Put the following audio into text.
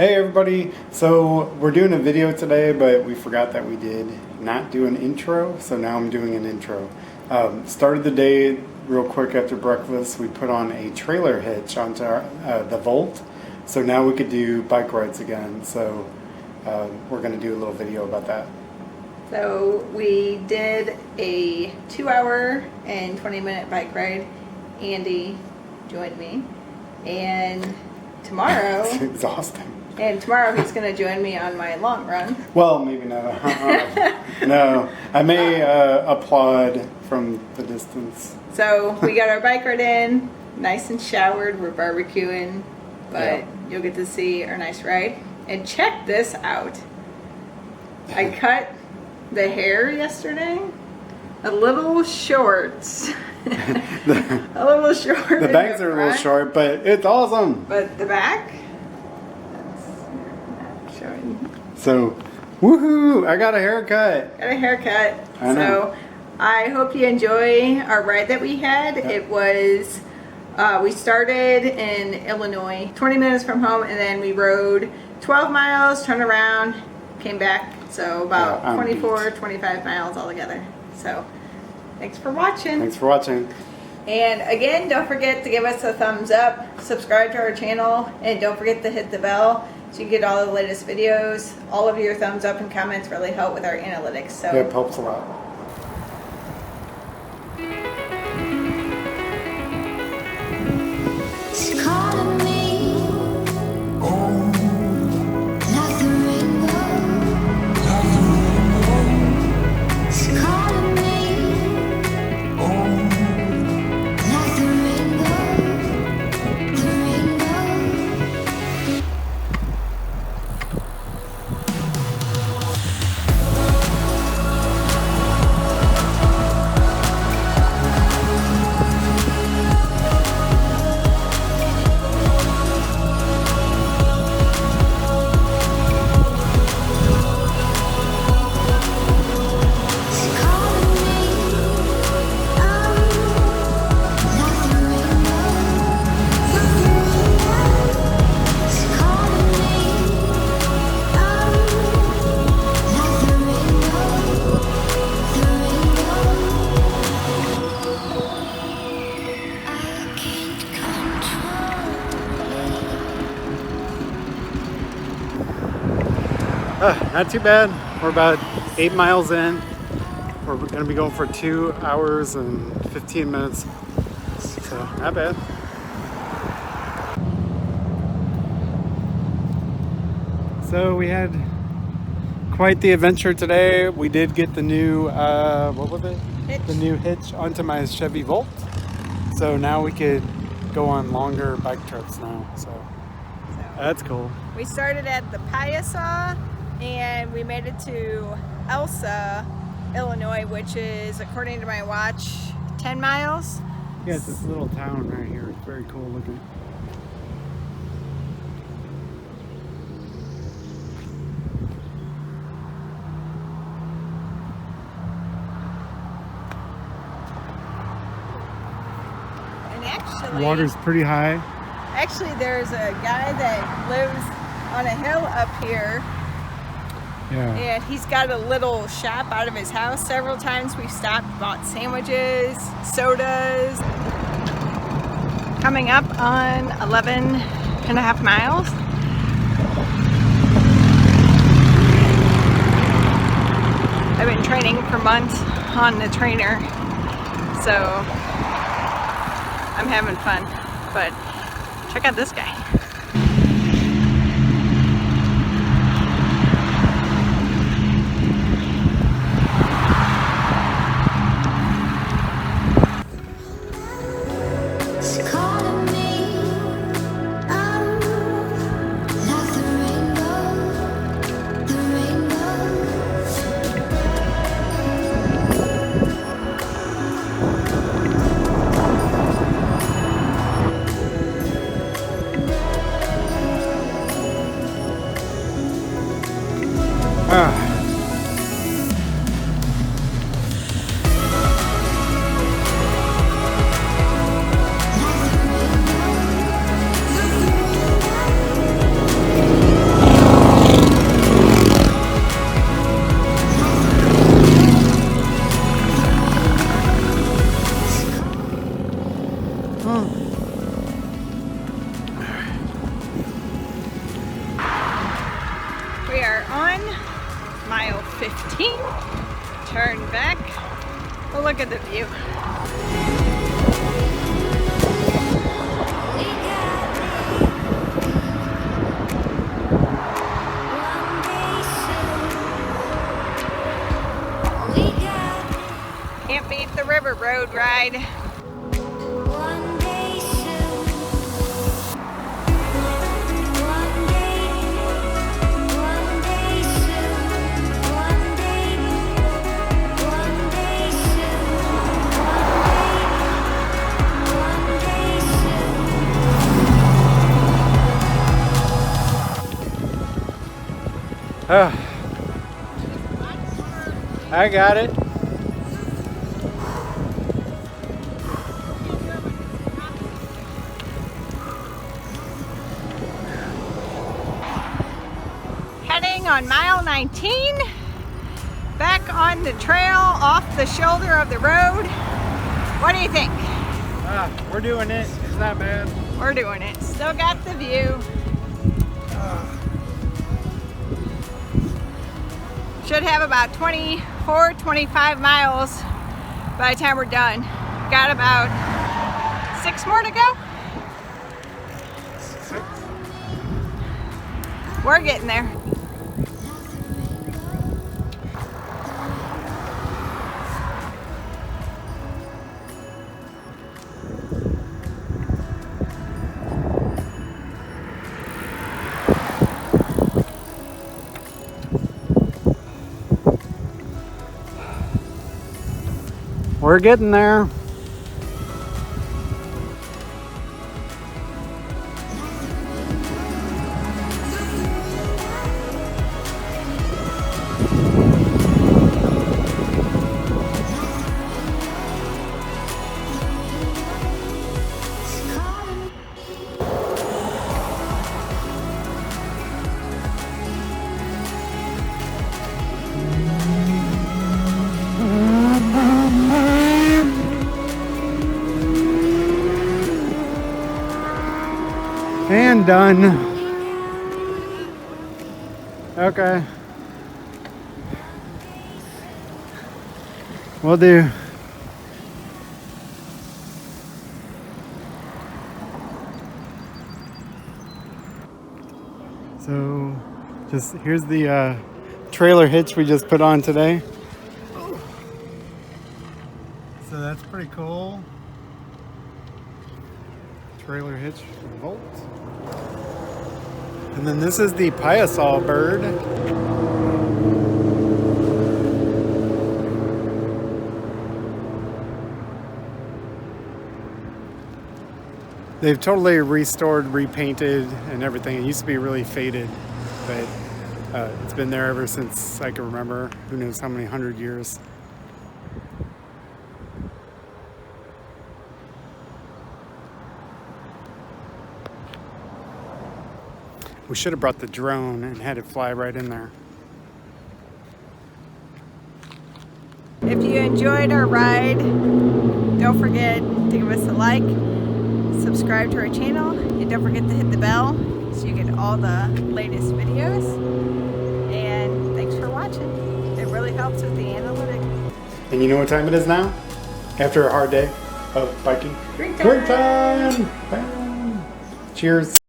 Hey everybody, so we're doing a video today, but we forgot that we did not do an intro, so now I'm doing an intro. Started the day real quick after breakfast. We put on a trailer hitch onto the Volt, so now we could do bike rides again, so we're going to do a little video about that. So we did a 2-hour and 20-minute bike ride. Andy joined me, and tomorrow It's exhausting. And tomorrow he's going to join me on my long run. Well, maybe not. No, I may applaud from the distance. So we got our bike ride in, nice and showered. We're barbecuing, but You'll get to see our nice ride. And check this out. I cut the hair yesterday a little short. A little short. The bangs are a little short, but it's awesome. But the back? So, woohoo! I got a haircut. Got a haircut. I know. So, I hope you enjoy our ride that we had. Yep. It was, we started in Illinois, 20 minutes from home, and then we rode 12 miles, turned around, came back. So, about 24, 25 miles altogether. So, thanks for watching. Thanks for watching. And again, don't forget to give us a thumbs up, subscribe to our channel, and don't forget to hit the bell so you get all the latest videos. All of your thumbs up and comments really help with our analytics. So it helps a lot. Not too bad. We're about 8 miles in. We're going to be going for 2 hours and 15 minutes. So, not bad. So, we had quite the adventure today. We did get the new, what was it? Hitch. The new hitch onto my Chevy Volt. So, now we could go on longer bike trips now. So, that's cool. We started at the Piasa, and we made it to Elsa, Illinois, which is, according to my watch, 10 miles. Yeah, it's this little town right here. It's very cool looking. And actually, Water's pretty high. Actually, there's a guy that lives on a hill up here. Yeah. And he's got a little shop out of his house. Several times we've stopped, bought sandwiches, sodas. Coming up on 11.5 miles. I've been training for months on the trainer, so I'm having fun. But check out this guy. mile 15. Turn back. Oh, look at the view. Can't beat the river road ride. I got it. Heading on mile 19, back on the trail off the shoulder of the road. What do you think? We're doing it. It's not bad. We're doing it. Still got the view. Should have about 24, 25 miles by the time we're done. Got about 6 more to go. 6. We're getting there. We're getting there. And done. Okay. Will do. So, just here's the trailer hitch we just put on today. So that's pretty cool. Trailer hitch Volt. And then this is the Piasol bird. They've totally restored, repainted, and everything. It used to be really faded, but it's been there ever since I can remember. Who knows how many 100 years. We should have brought the drone and had it fly right in there. If you enjoyed our ride, don't forget to give us a like, subscribe to our channel, and don't forget to hit the bell so you get all the latest videos. And thanks for watching. It really helps with the analytics. And you know what time it is now? After a hard day of biking? Drink time! Drink time! Bam. Cheers.